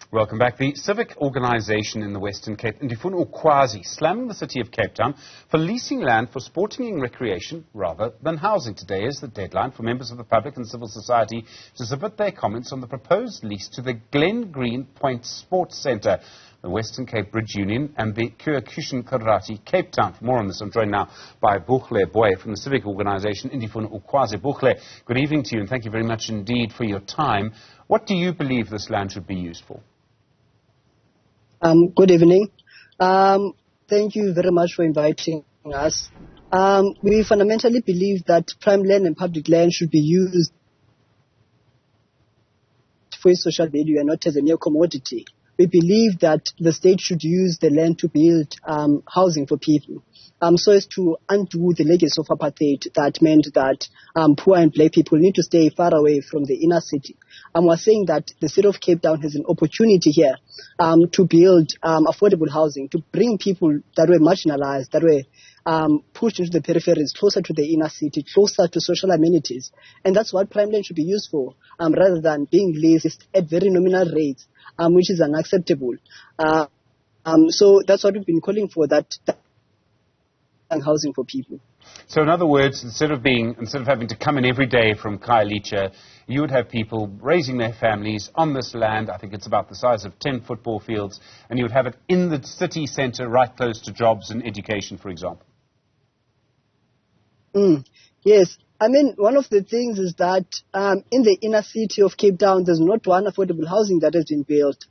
Welcome back. The civic organisation in the Western Cape, Ndifuna Ukwazi, slamming the city of Cape Town for leasing land for sporting and recreation rather than housing. Today is the deadline for members of the public and civil society to submit their comments on the proposed lease to the Glen Green Point Sports Centre, the Western Cape Bridge Union and the Kyokushin Karate Cape Town. For more on this, I'm joined now by Booi from the civic organisation Ndifuna Ukwazi. Buhle, good evening to you and thank you very much indeed for your time. What do you believe this land should be used for? Good evening. Thank you very much for inviting us. We fundamentally believe that prime land and public land should be used for its social value and not as a mere commodity. We believe that the state should use the land to build housing for people, so as to undo the legacy of apartheid that meant that poor and black people need to stay far away from the inner city. We're saying that the city of Cape Town has an opportunity here to build affordable housing, to bring people that were marginalized, that were pushed into the peripheries, closer to the inner city, closer to social amenities. And that's what prime land should be used for, rather than being leased at very nominal rates, which is unacceptable. So that's what we've been calling for, that housing for people. So in other words, instead of having to come in every day from Khayelitsha, you would have people raising their families on this land. I think it's about the size of 10 football fields, and you would have it in the city centre, right close to jobs and education, for example. Yes. I mean, one of the things is that in the inner city of Cape Town, there's not one affordable housing that has been built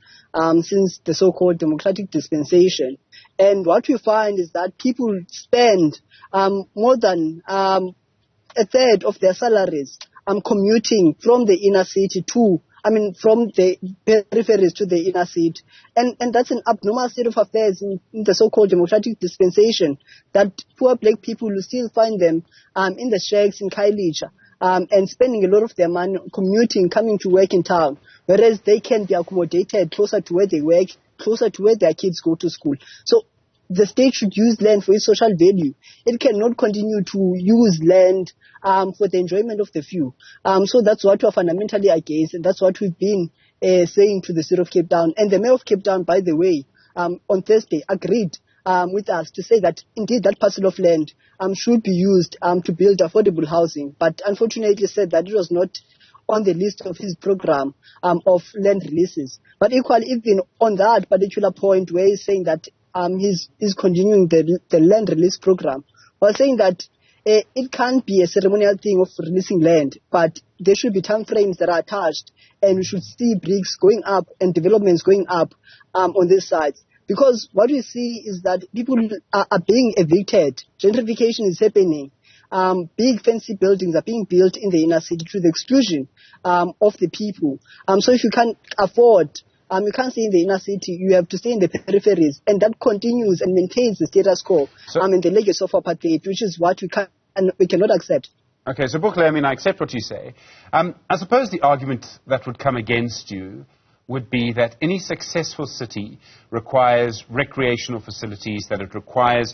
since the so-called democratic dispensation. And what we find is that people spend more than a third of their salaries commuting from the inner city from the peripheries to the inner city. And that's an abnormal state of affairs in the so-called democratic dispensation, that poor black people will still find them in the shacks in Khayelitsha and spending a lot of their money commuting, coming to work in town, whereas they can be accommodated closer to where they work, closer to where their kids go to school. So the state should use land for its social value. It cannot continue to use land for the enjoyment of the few. So that's what we're fundamentally against, and that's what we've been saying to the city of Cape Town. And the mayor of Cape Town, by the way, on Thursday agreed with us to say that indeed that parcel of land should be used to build affordable housing, but unfortunately said that it was not on the list of his program of land releases. But equally, even on that particular point where he's saying that he's continuing the land release program, we're saying that it can't be a ceremonial thing of releasing land, but there should be time frames that are attached, and we should see bricks going up and developments going up on these sites. Because what we see is that people are being evicted, gentrification is happening, big fancy buildings are being built in the inner city to the exclusion of the people. So if you can't afford, you can't stay in the inner city, you have to stay in the peripheries, and that continues and maintains the status quo and the legacy of apartheid, which is what we cannot accept. Okay, so Buhle, I mean, I accept what you say. I suppose the argument that would come against you would be that any successful city requires recreational facilities, that it requires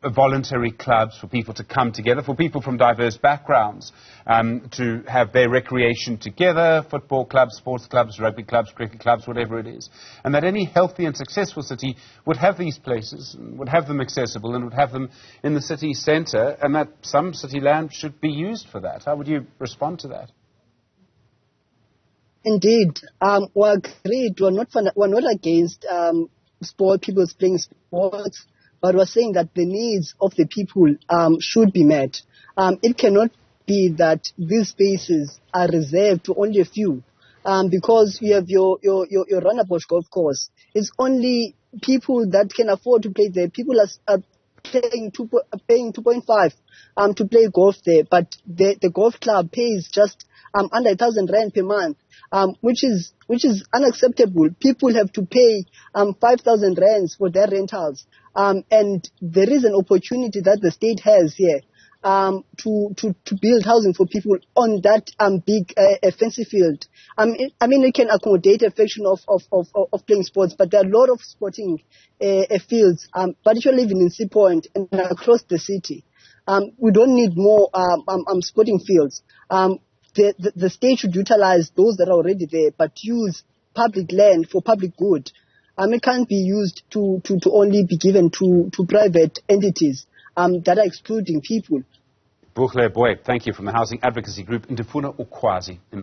voluntary clubs for people to come together, for people from diverse backgrounds to have their recreation together, football clubs, sports clubs, rugby clubs, cricket clubs, whatever it is. And that any healthy and successful city would have these places, would have them accessible and would have them in the city centre, and that some city land should be used for that. How would you respond to that? Indeed. We agreed. We're not against people playing sports, but we're saying that the needs of the people should be met. It cannot be that these spaces are reserved to only a few, because you have your Runabosh golf course. It's only people that can afford to play there. People are paying 2.5 to play golf there, but the golf club pays just under 1,000 rand per month, which is unacceptable. People have to pay 5,000 rands for their rentals, and there is an opportunity that the state has here to build housing for people on that big fancy field. I mean, it can accommodate a fraction of playing sports, but there are a lot of sporting fields, particularly even in Sea Point and across the city. We don't need more sporting fields. The state should utilize those that are already there, but use public land for public good. It can't be used to only be given to private entities that are excluding people. Booi, thank you, from the housing advocacy group Ndifuna Ukwazi.